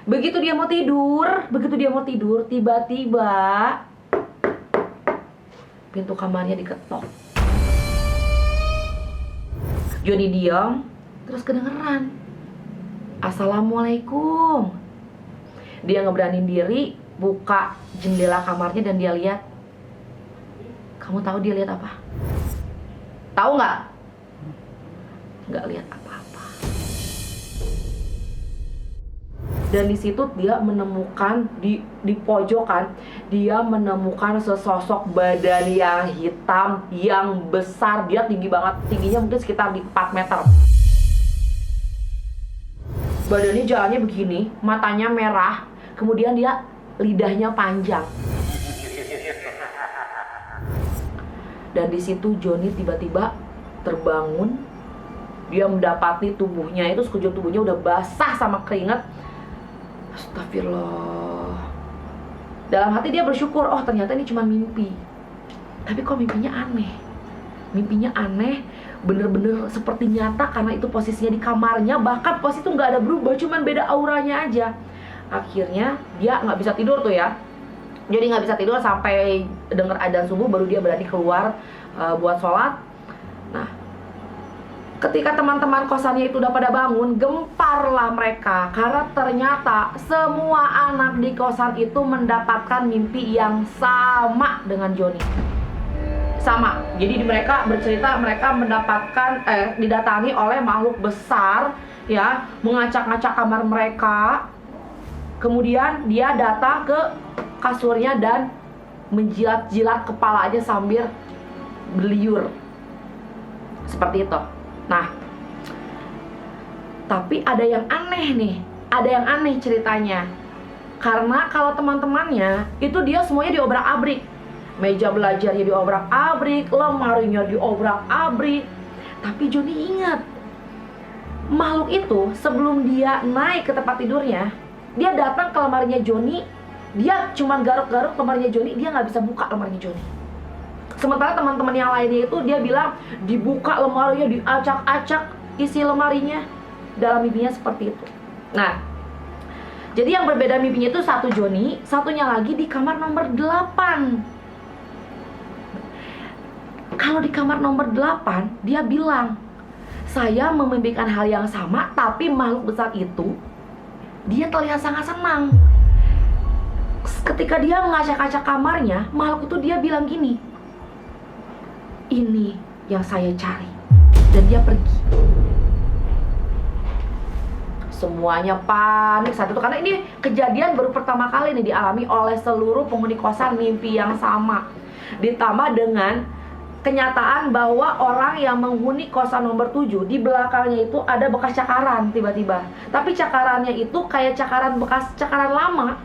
Begitu dia mau tidur, tiba-tiba pintu kamarnya diketok. Joni diam, terus kedengeran, "Assalamualaikum." Dia ngeberanin diri, buka jendela kamarnya dan dia lihat. Kamu tahu dia lihat apa? Tahu nggak? Nggak lihat apa-apa. Dan di situ dia menemukan di pojokan, dia menemukan sesosok badan yang hitam, yang besar. Dia tinggi banget, tingginya mungkin sekitar di 4 meter. Badannya jalannya begini, matanya merah, kemudian dia lidahnya panjang. Dan di situ Joni tiba-tiba terbangun. Dia mendapati tubuhnya itu, sekujur tubuhnya udah basah sama keringat. Astagfirullah. Dalam hati dia bersyukur, oh ternyata ini cuma mimpi. Tapi kok mimpinya aneh. Mimpinya aneh, bener-bener seperti nyata karena itu posisinya di kamarnya. Bahkan posisi itu nggak ada berubah, cuman beda auranya aja. Akhirnya dia nggak bisa tidur tuh ya. Jadi nggak bisa tidur sampai denger adzan subuh baru dia berani keluar buat sholat. Nah, ketika teman-teman kosannya itu udah pada bangun, gemparlah mereka karena ternyata semua anak di kosan itu mendapatkan mimpi yang sama dengan Joni. Sama. Jadi mereka bercerita mereka mendapatkan didatangi oleh makhluk besar ya, mengacak-ngacak kamar mereka. Kemudian dia datang ke kasurnya dan menjilat-jilat kepalanya sambil berliur. Seperti itu. Nah, tapi ada yang aneh nih. Ada yang aneh ceritanya. Karena kalau teman-temannya itu dia semuanya diobrak-abrik. Meja belajarnya diobrak-abrik, lemarinya diobrak-abrik. Tapi Joni ingat, makhluk itu sebelum dia naik ke tempat tidurnya, dia datang ke lemarinya Joni. Dia cuma garuk-garuk lemarinya Joni, dia nggak bisa buka lemarinya Joni. Sementara teman-teman yang lainnya itu dia bilang dibuka lemarinya, diacak-acak isi lemarinya. Dalam mimpinya seperti itu. Nah, jadi yang berbeda mimpinya itu satu Joni, satunya lagi di kamar nomor 8. Kalau di kamar nomor 8, dia bilang, saya memimpikan hal yang sama, tapi makhluk besar itu dia terlihat sangat senang. Ketika dia mengacak-acak kamarnya, makhluk itu dia bilang gini, ini yang saya cari. Dan dia pergi. Semuanya panik saat itu, karena ini kejadian baru pertama kali nih dialami oleh seluruh penghuni kosan, mimpi yang sama. Ditambah dengan kenyataan bahwa orang yang menghuni kosan nomor 7, di belakangnya itu ada bekas cakaran tiba-tiba. Tapi cakarannya itu kayak cakaran bekas cakaran lama.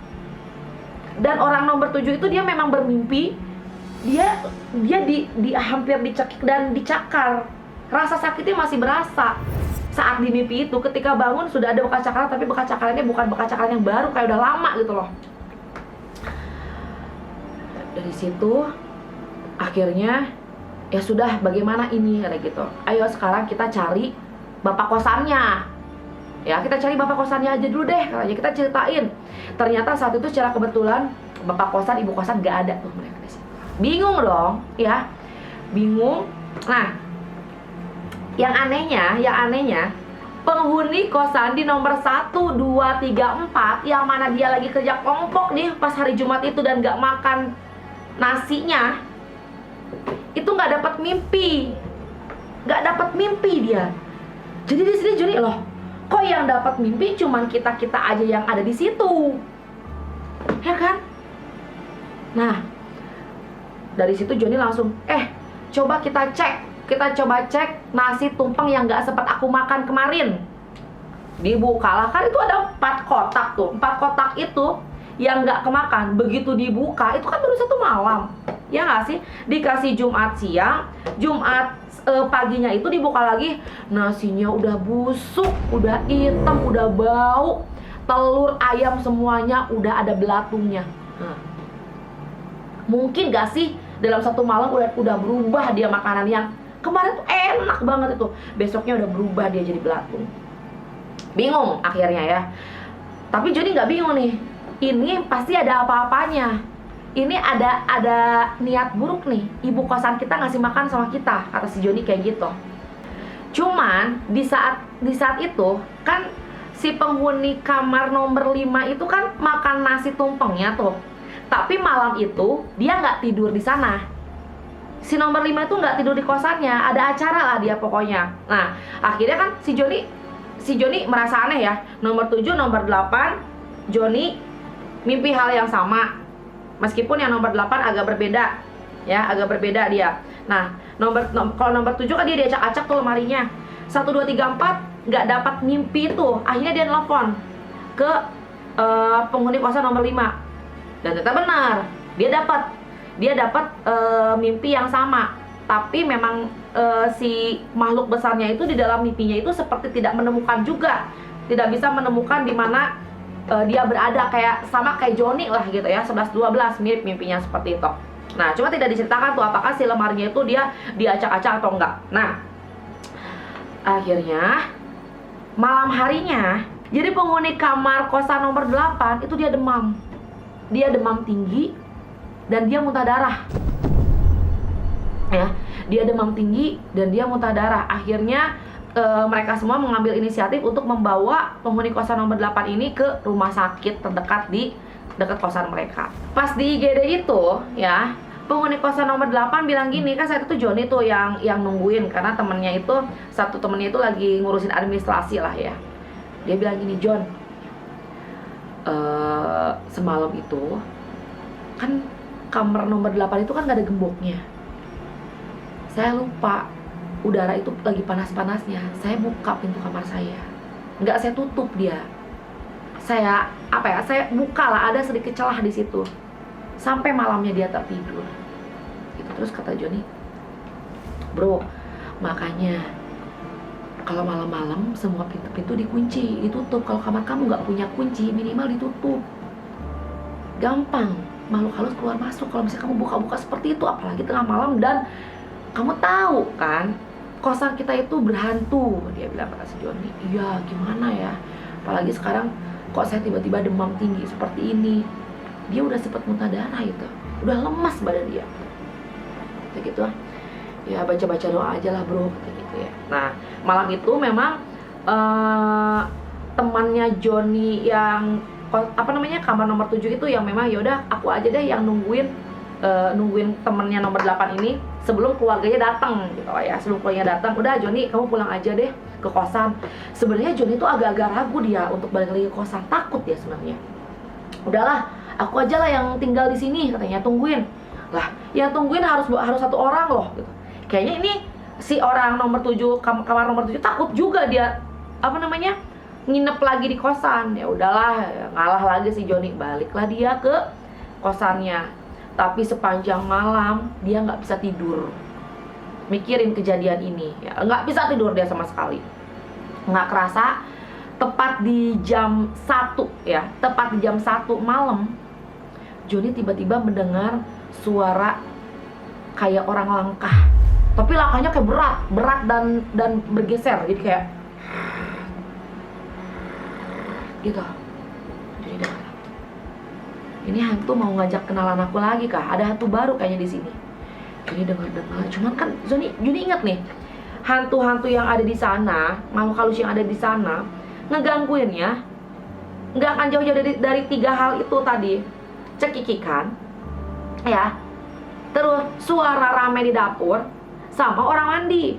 Dan orang nomor 7 itu dia memang bermimpi dia hampir dicekik dan dicakar. Rasa sakitnya masih berasa saat di mimpi itu. Ketika bangun sudah ada bekas cakaran, tapi bekas cakarannya bukan bekas cakaran yang baru, kayak udah lama gitu loh. Dari situ akhirnya ya sudah, bagaimana ini kayak gitu. Ayo sekarang kita cari bapak kosannya. Ya, kita cari bapak kosannya aja dulu deh. Katanya kita ceritain. Ternyata saat itu secara kebetulan bapak kosan, ibu kosan gak ada tuh mereka di situ. Bingung dong, ya. Bingung. Nah, yang anehnya penghuni kosan di nomor 1, 2, 3, 4 yang mana dia lagi kerja kelompok nih pas hari Jumat itu dan gak makan nasinya, itu nggak dapat mimpi, dia. Jadi di sini Joni, loh, kok yang dapat mimpi cuman kita aja yang ada di situ, ya kan? Nah, dari situ Joni langsung, coba kita cek nasi tumpeng yang nggak sempat aku makan kemarin. Dibukalah, kan itu ada 4 kotak tuh, 4 kotak itu yang nggak kemakan. Begitu dibuka, itu kan baru 1 malam, ya nggak sih? Dikasih Jumat siang, Jumat paginya itu dibuka lagi, nasinya udah busuk, udah hitam, udah bau, telur ayam semuanya udah ada belatungnya. Nah, mungkin gak sih dalam 1 malam udah berubah dia makanan yang kemarin tuh enak banget itu, besoknya udah berubah dia jadi belatung. Bingung akhirnya ya. Tapi Joni nggak bingung nih, ini pasti ada apa-apanya. Ini ada niat buruk nih, ibu kosan kita ngasih makan sama kita, kata si Joni kayak gitu. Cuman di saat itu kan si penghuni kamar nomor 5 itu kan makan nasi tumpengnya tuh. Tapi malam itu dia nggak tidur di sana. Si nomor 5 itu nggak tidur di kosannya, ada acara lah dia pokoknya. Nah, akhirnya kan si Joni merasa aneh ya. Nomor 7, nomor 8, Joni mimpi hal yang sama. Meskipun yang nomor 8 agak berbeda. Ya, agak berbeda dia. Nah, kalau nomor 7 kan dia diacak-acak tuh lemarinya. 1, 2, 3, 4 nggak dapat mimpi itu. Akhirnya dia nelfon ke penghuni kosan nomor 5. Dan ternyata benar, dia dapat mimpi yang sama. Tapi memang si makhluk besarnya itu di dalam mimpinya itu seperti tidak menemukan juga, tidak bisa menemukan di mana dia berada, sama kayak Joni lah gitu ya, 11-12 mirip mimpinya seperti itu. Nah, cuma tidak diceritakan tuh apakah si lemarinya itu dia diacak-acak atau enggak. Nah, akhirnya malam harinya, jadi penghuni kamar kosan nomor 8 itu dia demam. Dia demam tinggi dan dia muntah darah. Ya, dia demam tinggi dan dia muntah darah. Akhirnya mereka semua mengambil inisiatif untuk membawa penghuni kosan nomor 8 ini ke rumah sakit terdekat di dekat kosan mereka. Pas di IGD itu ya, penghuni kosan nomor 8 bilang gini, kan saat itu Joni tuh yang nungguin karena satu temennya itu lagi ngurusin administrasi lah ya. Dia bilang gini, John, semalam itu kan kamar nomor 8 itu kan gak ada gemboknya. Saya lupa, udara itu lagi panas-panasnya. Saya buka pintu kamar saya, nggak saya tutup dia. Saya buka lah, ada sedikit celah di situ. Sampai malamnya dia tertidur. Gitu. Terus kata Joni, bro, makanya kalau malam-malam semua pintu-pintu dikunci, ditutup. Kalau kamar kamu nggak punya kunci, minimal ditutup. Gampang makhluk halus keluar masuk kalau misalnya kamu buka-buka seperti itu, apalagi tengah malam. Dan kamu tahu kan, kosan kita itu berhantu, dia bilang, kata si Joni. Iya, gimana ya, apalagi sekarang kok saya tiba-tiba demam tinggi seperti ini. Dia udah sempat muntah darah itu, udah lemas badan dia. Kayak gitu, ya baca-baca doa aja lah bro, kayak gitu ya. Nah, malam itu memang temannya Joni yang kamar nomor 7 itu yang memang yaudah aku aja deh yang nungguin temennya nomor 8 ini sebelum keluarganya datang gitu ya. Sebelum keluarganya datang, udah Joni kamu pulang aja deh ke kosan. Sebenarnya Joni itu agak-agak ragu dia untuk balik lagi ke kosan, takut dia sebenarnya. Udahlah, aku aja lah yang tinggal di sini, katanya, tungguin. Lah, yang tungguin harus satu orang loh gitu. Kayaknya ini si orang nomor 7, kamar nomor 7 takut juga dia nginep lagi di kosan. Ya udahlah, ngalah lagi si Joni, baliklah dia ke kosannya. Tapi sepanjang malam dia nggak bisa tidur, mikirin kejadian ini ya, nggak bisa tidur dia sama sekali. Nggak kerasa, tepat di jam 1 ya, tepat di jam 1 malam, Joni tiba-tiba mendengar suara kayak orang langkah, tapi langkahnya kayak berat dan bergeser, jadi kayak gitu. Jadi dengar, ini hantu mau ngajak kenalan aku lagi kah? Ada hantu baru kayaknya di sini. Jadi dengar. Cuman kan Joni ingat nih, hantu-hantu yang ada di sana, makhluk halus yang ada di sana, ngegangguinnya nggak akan jauh-jauh dari 3 hal itu tadi. Cekikikan, ya, terus suara rame di dapur, sama orang mandi.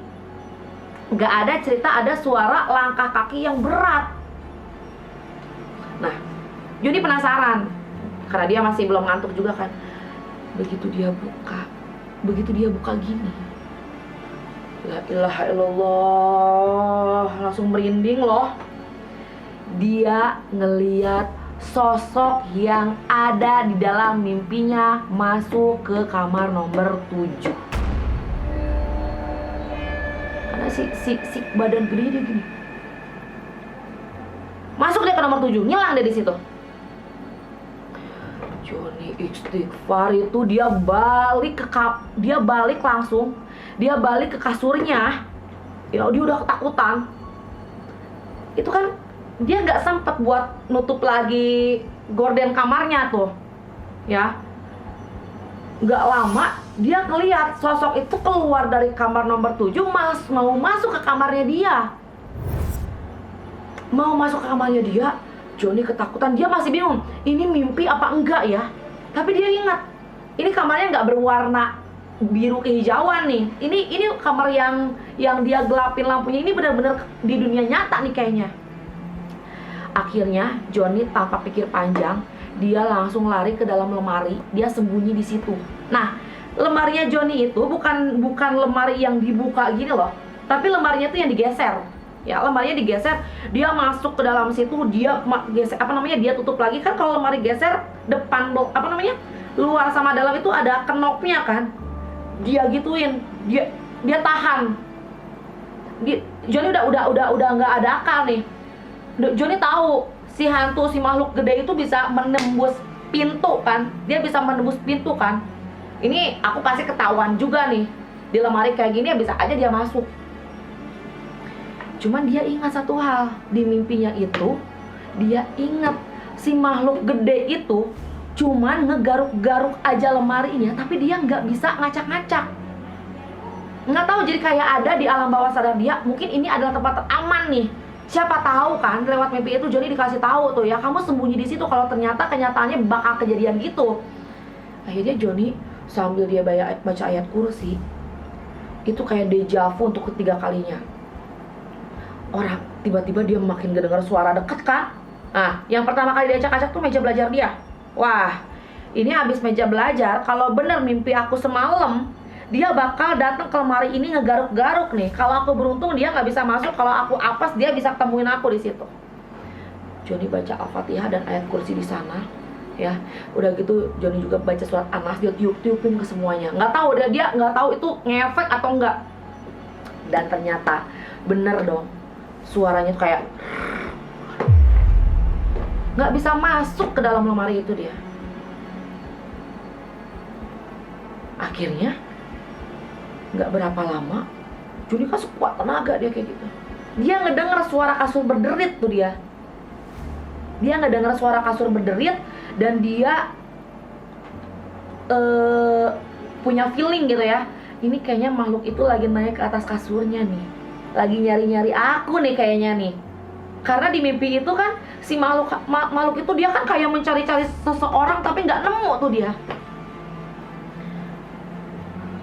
Nggak ada cerita ada suara langkah kaki yang berat. Nah, Joni penasaran, karena dia masih belum ngantuk juga kan. Begitu dia buka gini, la ilaha illallah, langsung merinding loh. Dia ngeliat sosok yang ada di dalam mimpinya masuk ke kamar nomor 7. Karena si badan gede dia gini, masuk dia ke nomor 7, ngilang dia di situ. Joni istighfar itu, dia balik ke kasurnya. Ya, dia udah ketakutan. Itu kan dia nggak sempet buat nutup lagi gorden kamarnya tuh, ya. Nggak lama dia ngeliat sosok itu keluar dari kamar nomor 7, mau masuk ke kamarnya dia. Mau masuk ke kamarnya dia, Johnny ketakutan. Dia masih bingung, ini mimpi apa enggak ya. Tapi dia ingat, ini kamarnya nggak berwarna biru kehijauan nih. Ini kamar yang dia gelapin lampunya. Ini benar-benar di dunia nyata nih kayaknya. Akhirnya Johnny tanpa pikir panjang, dia langsung lari ke dalam lemari. Dia sembunyi di situ. Nah, lemarinya Johnny itu bukan lemari yang dibuka gini loh, tapi lemarinya itu yang digeser. Ya, lemarinya digeser, dia masuk ke dalam situ, dia geser, dia tutup lagi. Kan kalau lemari geser, depan luar sama dalam itu ada kenopnya kan. Dia gituin, dia tahan. Johnny udah nggak ada akal nih. Johnny tahu si hantu, si makhluk gede itu bisa menembus pintu kan. Dia bisa menembus pintu kan. Ini aku pasti ketahuan juga nih. Di lemari kayak gini ya bisa aja dia masuk. Cuman dia ingat satu hal. Di mimpinya itu, dia ingat si makhluk gede itu cuman ngegaruk-garuk aja lemarinya, tapi dia nggak bisa ngacak-ngacak. Nggak tahu, jadi kayak ada di alam bawah sadar dia, mungkin ini adalah tempat teraman nih. Siapa tahu kan, lewat mimpi itu Johnny dikasih tahu tuh ya, kamu sembunyi di situ kalau ternyata kenyataannya bakal kejadian gitu. Akhirnya Johnny sambil dia baca ayat kursi, itu kayak deja vu untuk ketiga kalinya. Orang tiba-tiba dia makin dengar suara deket kan. Nah, yang pertama kali dia acak-acak tuh meja belajar dia. Wah, ini habis meja belajar, kalau bener mimpi aku semalam, dia bakal datang ke lemari ini ngegaruk-garuk nih. Kalau aku beruntung dia nggak bisa masuk, kalau aku apes dia bisa temuin aku di situ. Johnny baca Al-Fatihah dan ayat kursi di sana, ya. Udah gitu Johnny juga baca surat An-Nas, dia tiup-tiupin ke semuanya. Nggak tahu dia nggak tahu itu ngefek atau enggak. Dan ternyata bener dong, suaranya tuh kayak nggak bisa masuk ke dalam lemari itu dia. Akhirnya nggak berapa lama, Johnny kan sekuat tenaga dia kayak gitu. Dia ngedenger suara kasur berderit tuh dia. Dia ngedenger suara kasur berderit dan dia punya feeling gitu ya. Ini kayaknya makhluk itu lagi naik ke atas kasurnya nih. Lagi nyari-nyari aku nih kayaknya nih. Karena di mimpi itu kan si makhluk itu dia kan kayak mencari-cari seseorang tapi nggak nemu tuh dia.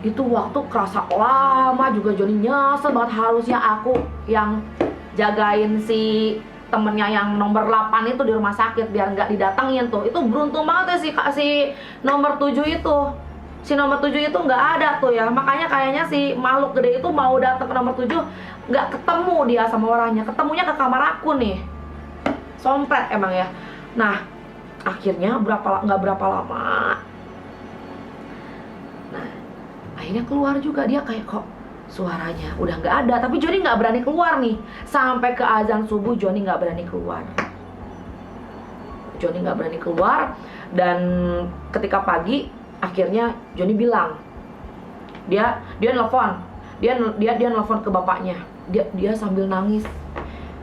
Itu waktu kerasa lama juga Johnny nyesel banget, harusnya aku yang jagain si temennya yang nomor 8 itu di rumah sakit biar nggak didatengin tuh. Itu beruntung banget ya si nomor 7 itu. Si nomor 7 itu nggak ada tuh ya. Makanya kayaknya si makhluk gede itu mau datang ke nomor 7 nggak ketemu dia sama orangnya. Ketemunya ke kamar aku nih. Sompret emang ya. Nah, akhirnya nggak berapa lama. Nah, akhirnya keluar juga dia, kayak kok suaranya udah nggak ada. Tapi Johnny nggak berani keluar nih. Sampai ke azan subuh Johnny nggak berani keluar. Johnny nggak berani keluar. Dan ketika pagi akhirnya Johnny bilang, dia nelfon, dia nelfon ke bapaknya. Dia sambil nangis.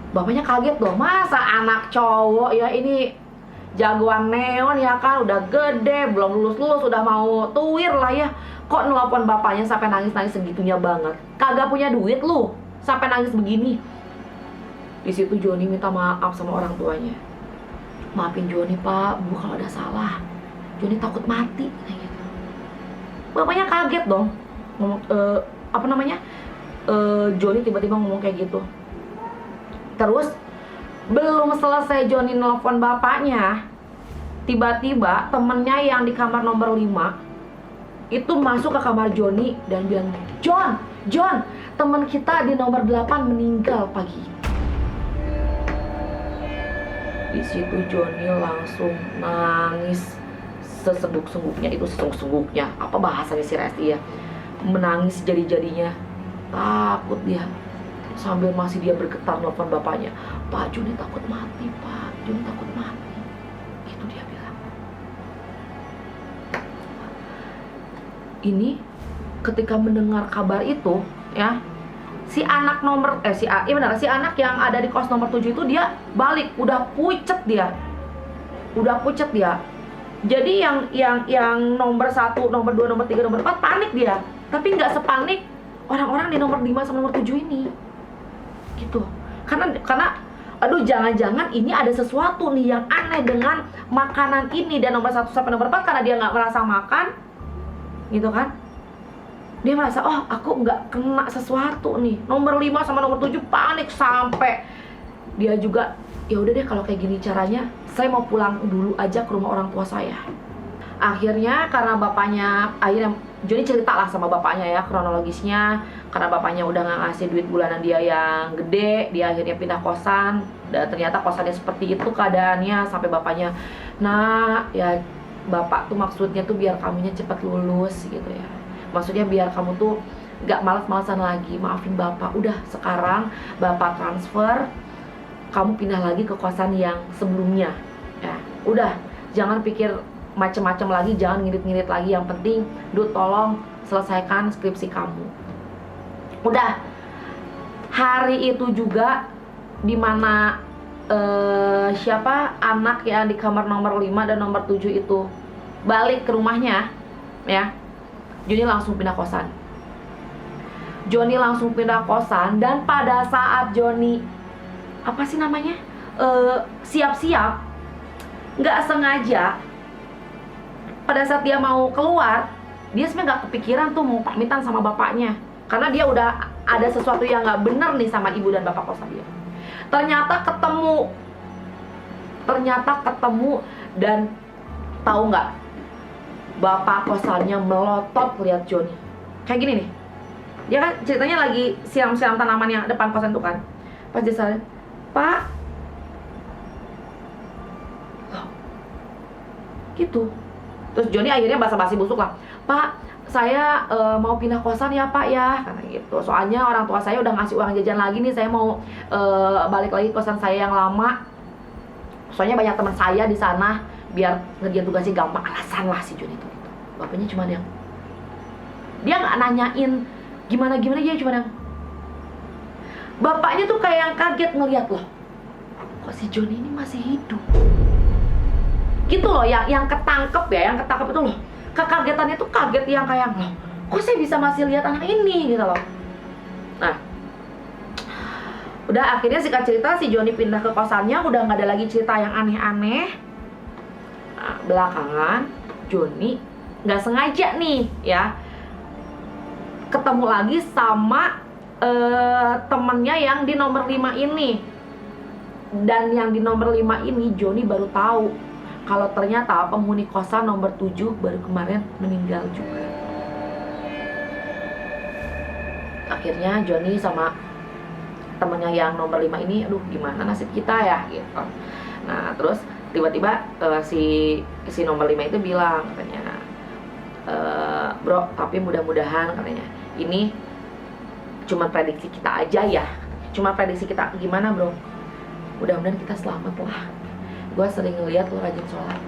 Bapaknya kaget dong, masa anak cowok ya ini jagoan neon ya kan, udah gede, belum lulus udah mau tuir lah ya, kok nelfon bapaknya sampai nangis segitunya banget. Kagak punya duit lu sampai nangis begini. Di situ Johnny minta maaf sama orang tuanya. Maafin Johnny pak, bu kalau ada salah. Johnny takut mati kayak gitu. Bapaknya kaget dong. Johnny tiba-tiba ngomong kayak gitu. Terus belum selesai Johnny nelfon bapaknya, tiba-tiba temennya yang di kamar nomor 5 itu masuk ke kamar Johnny dan bilang, John, teman kita di nomor 8 meninggal pagi. Di situ Johnny langsung nangis sesengguh-sengguhnya. Itu sesengguh-sengguhnya, apa bahasanya si Resti ya, menangis jadi-jadinya. Takut dia. Sambil masih dia bergetar nelfon bapaknya, Pak, Johnny takut mati, Pak, Johnny takut mati. Gitu dia bilang. Ini ketika mendengar kabar itu ya, si anak nomor iya benar, si anak yang ada di kos nomor 7 itu dia balik, udah pucet dia. Jadi yang nomor 1, nomor 2, nomor 3, nomor 4 panik dia. Tapi nggak sepanik orang-orang di nomor 5 sama nomor 7 ini. Gitu. Karena aduh, jangan-jangan ini ada sesuatu nih yang aneh dengan makanan ini. Dan nomor 1 sampai nomor 4 karena dia nggak merasa makan, gitu kan, dia merasa, oh aku nggak kena sesuatu nih. Nomor 5 sama nomor 7 panik sampai dia juga, ya udah deh kalau kayak gini caranya, saya mau pulang dulu aja ke rumah orang tua saya. Akhirnya karena akhirnya Joni cerita lah sama bapaknya ya kronologisnya. Karena bapaknya udah nggak ngasih duit bulanan dia yang gede, dia akhirnya pindah kosan. Dan ternyata kosannya seperti itu keadaannya, sampai bapaknya, nah ya bapak tuh maksudnya tuh biar kamunya cepat lulus gitu ya. Maksudnya biar kamu tuh nggak malas-malasan lagi, maafin bapak. Udah sekarang bapak transfer, kamu pindah lagi ke kosan yang sebelumnya ya. Udah, jangan pikir macem-macem lagi, jangan ngirit-ngirit lagi. Yang penting, tolong selesaikan skripsi kamu. Udah, hari itu juga dimana siapa anak yang di kamar nomor 5 dan nomor 7 itu balik ke rumahnya ya, Joni langsung pindah kosan. Dan pada saat Joni siap-siap, nggak sengaja, pada saat dia mau keluar, dia sebenarnya nggak kepikiran tuh mau pamitan sama bapaknya, karena dia udah ada sesuatu yang nggak benar nih sama ibu dan bapak kosan dia. Ternyata ketemu dan tahu nggak, bapak kosannya melotot lihat Joni kayak gini nih. Dia kan ceritanya lagi siram-siram tanaman yang depan kosan tuh kan. Pas dia sadar, Pak, loh, gitu. Terus Joni akhirnya basa-basi busuk lah, Pak, saya mau pindah kosan ya Pak ya, karena gitu. Soalnya orang tua saya udah ngasih uang jajan lagi nih, saya mau balik lagi kosan saya yang lama. Soalnya banyak teman saya di sana, biar ngerjain tugasnya gampang. Alasan lah si Joni itu. Bapaknya cuma yang, dia nggak nanyain gimana, dia cuma yang, bapaknya tuh kayak yang kaget ngeliat, loh, kok si Joni ini masih hidup? Gitu loh, yang ketangkep itu loh. Kekagetannya tuh kaget yang kayak, loh, kok saya bisa masih lihat anak ini gitu loh. Nah, udah akhirnya singkat cerita si Joni pindah ke kosannya, udah nggak ada lagi cerita yang aneh-aneh. Nah, belakangan Joni nggak sengaja nih ya ketemu lagi sama temennya yang di nomor 5 ini. Dan yang di nomor 5 ini Joni baru tahu kalau ternyata penghuni kosan nomor 7 baru kemarin meninggal juga. Akhirnya Joni sama temennya yang nomor 5 ini, aduh gimana nasib kita ya gitu. Nah terus tiba-tiba si nomor 5 itu bilang katanya, bro, tapi mudah-mudahan katanya ini cuma prediksi kita aja ya. Cuma prediksi kita. Gimana bro? Mudah-mudahan kita selamat lah. Gue sering ngeliat lo rajin sholat.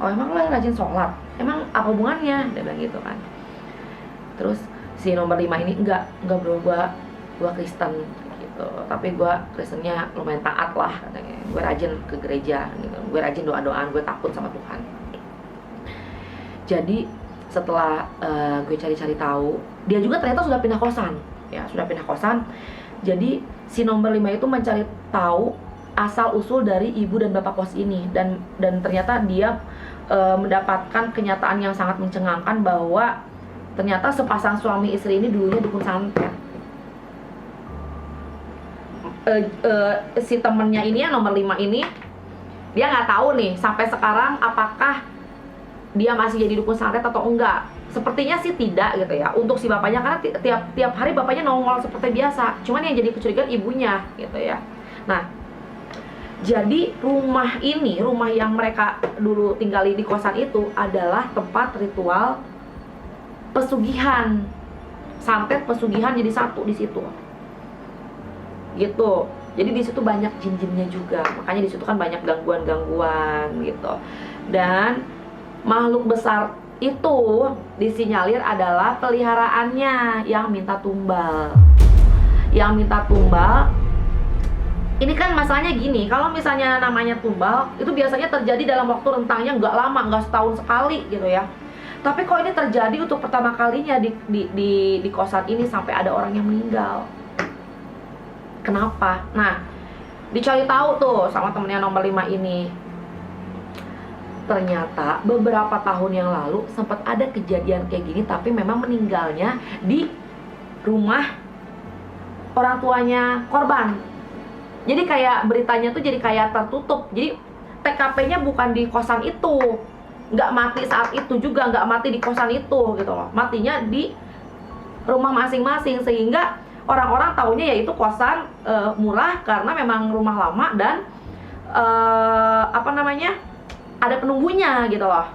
Oh emang lo rajin sholat? Emang apa hubungannya? Dia bilang gitu kan. Terus si nomor 5 ini, enggak bro, gue Kristen gitu. Tapi gue Kristennya lumayan taat lah katanya. Gue rajin ke gereja gitu. Gue rajin doa-doaan, gue takut sama Tuhan. Jadi setelah gue cari-cari tahu, dia juga ternyata sudah pindah kosan ya, sudah pindah kosan. Jadi si nomor 5 itu mencari tahu asal usul dari ibu dan bapak kos ini, dan ternyata dia mendapatkan kenyataan yang sangat mencengangkan bahwa ternyata sepasang suami istri ini dulunya dukun santet. Si temennya ini yang nomor 5 ini, dia nggak tahu nih sampai sekarang apakah dia masih jadi dukun santet atau enggak. Sepertinya sih tidak gitu ya untuk si bapaknya, karena tiap hari bapaknya nongol seperti biasa. Cuman yang jadi kecurigaan ibunya gitu ya. Nah, jadi rumah yang mereka dulu tinggali di kosan itu adalah tempat ritual pesugihan. Santet pesugihan jadi satu di situ. Gitu. Jadi di situ banyak jin-jinnya juga. Makanya di situ kan banyak gangguan-gangguan gitu. Dan makhluk besar itu disinyalir adalah peliharaannya yang minta tumbal. Yang minta tumbal, ini kan masalahnya gini, kalau misalnya namanya tumbal, itu biasanya terjadi dalam waktu rentangnya nggak lama, nggak setahun sekali gitu ya. Tapi kok ini terjadi untuk pertama kalinya di kosan ini sampai ada orang yang meninggal. Kenapa? Nah, dicari tahu tuh sama temennya nomor 5 ini. Ternyata beberapa tahun yang lalu sempat ada kejadian kayak gini, tapi memang meninggalnya di rumah orang tuanya korban. Jadi kayak beritanya tuh jadi kayak tertutup. Jadi TKP-nya bukan di kosan itu, nggak mati saat itu juga, nggak mati di kosan itu gitu loh. Matinya di rumah masing-masing, sehingga orang-orang taunya yaitu kosan murah karena memang rumah lama dan ada penunggunya gitu loh.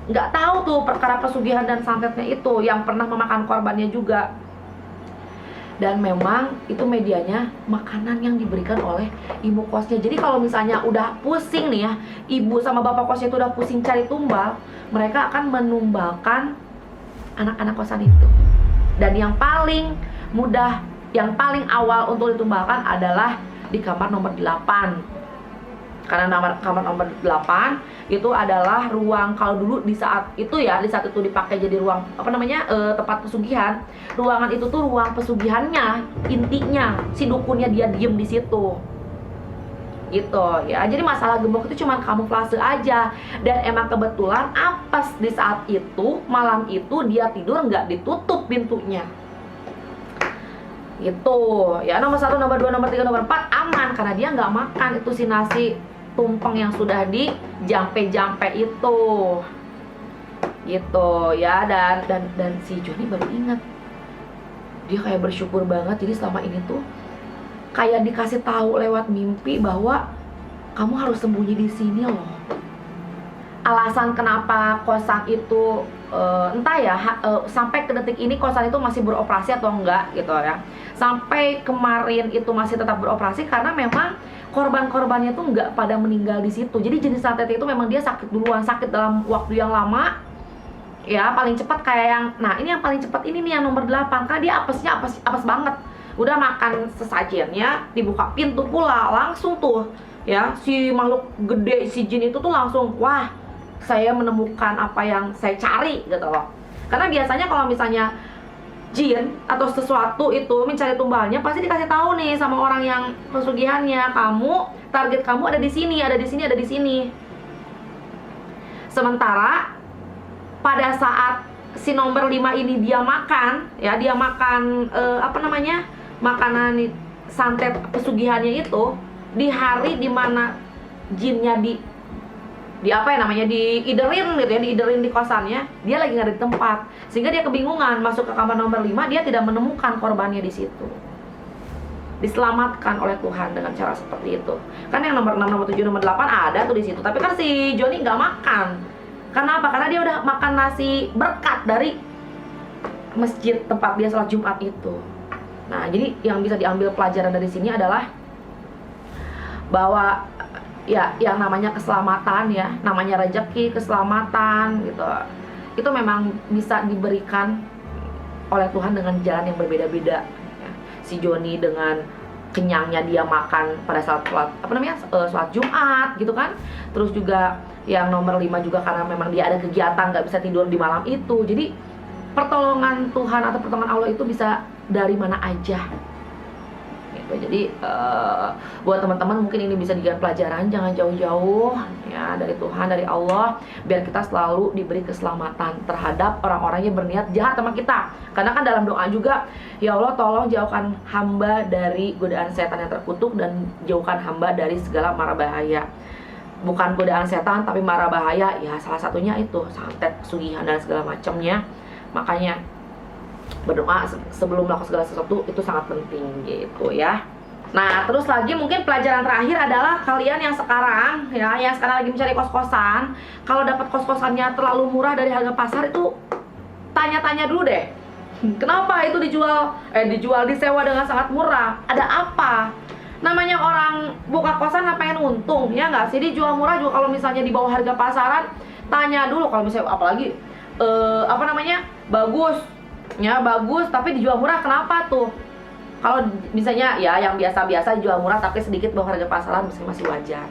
Nggak tahu tuh perkara pesugihan dan santetnya itu yang pernah memakan korbannya juga. Dan memang itu medianya makanan yang diberikan oleh ibu kosnya. Jadi kalau misalnya udah pusing nih ya, ibu sama bapak kosnya itu udah pusing cari tumbal, mereka akan menumbalkan anak-anak kosan itu. Dan yang paling mudah, yang paling awal untuk ditumbalkan adalah di kamar nomor 8. Karena kamar nomor 8 itu adalah ruang, kalau dulu di saat itu dipakai jadi ruang tempat pesugihan. Ruangan itu tuh ruang pesugihannya, intinya si dukunnya dia diem di situ gitu ya. Jadi masalah gembok itu cuma kamuflase aja. Dan emang kebetulan apes di saat itu, malam itu dia tidur nggak ditutup pintunya gitu ya. Nomor 1, nomor 2, nomor 3, nomor 4 aman karena dia nggak makan itu si nasi tumpeng yang sudah di jampe-jampe itu gitu ya. Dan si Joni baru ingat, dia kayak bersyukur banget. Jadi selama ini tuh kayak dikasih tahu lewat mimpi bahwa kamu harus sembunyi di sini loh. Alasan kenapa kosan itu entah ya, sampai ke detik ini kosan itu masih beroperasi atau enggak gitu ya. Sampai kemarin itu masih tetap beroperasi karena memang korban-korbannya tuh nggak pada meninggal di situ. Jadi jenis santet itu memang dia sakit duluan, sakit dalam waktu yang lama ya. Paling cepat kayak yang, nah ini yang paling cepat ini nih yang nomor 8, karena dia apesnya apes banget. Udah makan sesajennya, dibuka pintu pula langsung tuh ya, si makhluk gede, si jin itu tuh langsung, wah saya menemukan apa yang saya cari gitu loh. Karena biasanya kalau misalnya jin atau sesuatu itu mencari tumbalnya, pasti dikasih tahu nih sama orang yang pesugihannya, kamu target kamu ada di sini, ada di sini, ada di sini. Sementara pada saat si nomor 5 ini dia makan ya, dia makan makanan santet pesugihannya itu di hari dimana jinnya diiderin gitu ya, diiderin di kosannya, dia lagi nggak ada di tempat, sehingga dia kebingungan masuk ke kamar nomor 5, dia tidak menemukan korbannya di situ. Diselamatkan oleh Tuhan dengan cara seperti itu. Kan yang nomor 6, nomor 7, nomor 8 ada tuh di situ, tapi kan si Joni nggak makan. Karena apa? Karena dia udah makan nasi berkat dari masjid tempat dia sholat Jumat itu. Nah, jadi yang bisa diambil pelajaran dari sini adalah bahwa ya yang namanya keselamatan ya, namanya rezeki, keselamatan gitu, itu memang bisa diberikan oleh Tuhan dengan jalan yang berbeda-beda ya. Si Joni dengan kenyangnya dia makan pada saat sholat Jumat gitu kan. Terus juga yang nomor 5 juga karena memang dia ada kegiatan, nggak bisa tidur di malam itu. Jadi pertolongan Tuhan atau pertolongan Allah itu bisa dari mana aja gitu. Jadi buat teman-teman mungkin ini bisa dijadikan pelajaran, jangan jauh-jauh ya dari Tuhan, dari Allah, biar kita selalu diberi keselamatan terhadap orang-orang yang berniat jahat sama kita. Karena kan dalam doa juga, ya Allah tolong jauhkan hamba dari godaan setan yang terkutuk dan jauhkan hamba dari segala mara bahaya. Bukan godaan setan tapi mara bahaya ya, salah satunya itu santet, pesugihan dan segala macamnya. Makanya berdoa sebelum melakukan segala sesuatu itu sangat penting gitu ya. Nah, terus lagi mungkin pelajaran terakhir adalah kalian yang sekarang ya, yang sekarang lagi mencari kos-kosan, kalau dapat kos-kosannya terlalu murah dari harga pasar, itu tanya-tanya dulu deh. Kenapa itu disewa dengan sangat murah? Ada apa? Namanya orang buka kosan pengen untung, ya nggak sih? Dijual murah juga kalau misalnya di bawah harga pasaran, tanya dulu. Kalau misalnya apalagi apa namanya, bagus ya, bagus tapi dijual murah. Kenapa tuh? Kalau misalnya ya yang biasa-biasa dijual murah tapi sedikit bawah harga pasaran masih wajar.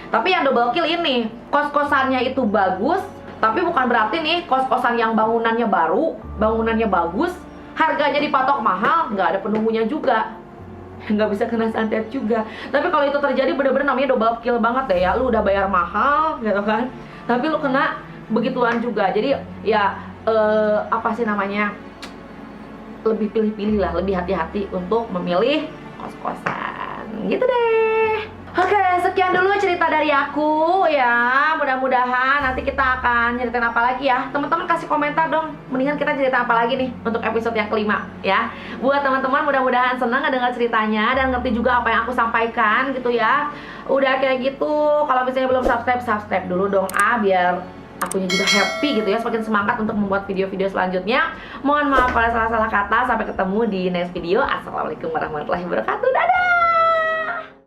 Tapi yang double kill ini, kos-kosannya itu bagus, tapi bukan berarti nih kos-kosan yang bangunannya baru, bangunannya bagus, harganya dipatok mahal, nggak ada penunggunya juga, nggak bisa kena santet juga. Tapi kalau itu terjadi bener-bener namanya double kill banget deh ya. Lu udah bayar mahal gitu kan, tapi lu kena begituan juga. Jadi ya apa sih namanya, lebih pilih-pilih lah, lebih hati-hati untuk memilih kos-kosan gitu deh. Oke, sekian dulu cerita dari aku ya. Mudah-mudahan nanti kita akan nyeritain apa lagi ya. Teman-teman kasih komentar dong, mendingan kita cerita apa lagi nih untuk episode yang kelima ya. Buat teman-teman mudah-mudahan senang ngedengar ceritanya dan ngerti juga apa yang aku sampaikan gitu ya. Udah kayak gitu, kalau misalnya belum subscribe dulu dong biar akunya juga happy gitu ya, semakin semangat untuk membuat video-video selanjutnya. Mohon maaf kalau salah-salah kata. Sampai ketemu di next video. Assalamualaikum warahmatullahi wabarakatuh. Dadah.